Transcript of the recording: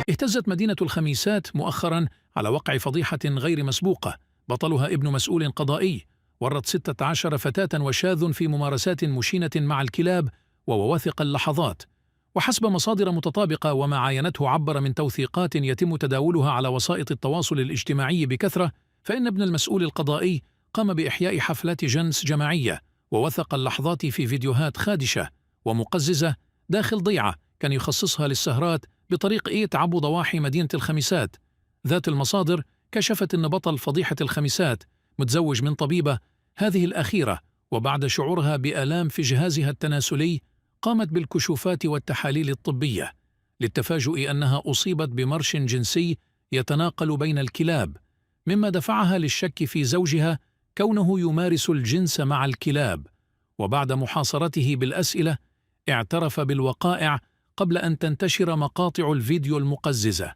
اهتزت مدينة الخميسات مؤخرا على وقع فضيحة غير مسبوقة بطلها ابن مسؤول قضائي ورط 16 فتاة وشاذ في ممارسات مشينة مع الكلاب ووواثق اللحظات. وحسب مصادر متطابقة وما عاينته عبر من توثيقات يتم تداولها على وسائط التواصل الاجتماعي بكثرة، فإن ابن المسؤول القضائي قام بإحياء حفلات جنس جماعية ووثق اللحظات في فيديوهات خادشة ومقززة داخل ضيعة كان يخصصها للسهرات بطريق إيت عبو ضواحي مدينة الخميسات. ذات المصادر كشفت أن بطل فضيحة الخميسات متزوج من طبيبة، هذه الأخيرة وبعد شعورها بآلام في جهازها التناسلي قامت بالكشوفات والتحاليل الطبية للتفاجؤ أنها أصيبت بمرش جنسي يتناقل بين الكلاب، مما دفعها للشك في زوجها كونه يمارس الجنس مع الكلاب. وبعد محاصرته بالأسئلة اعترف بالوقائع قبل أن تنتشر مقاطع الفيديو المقززة.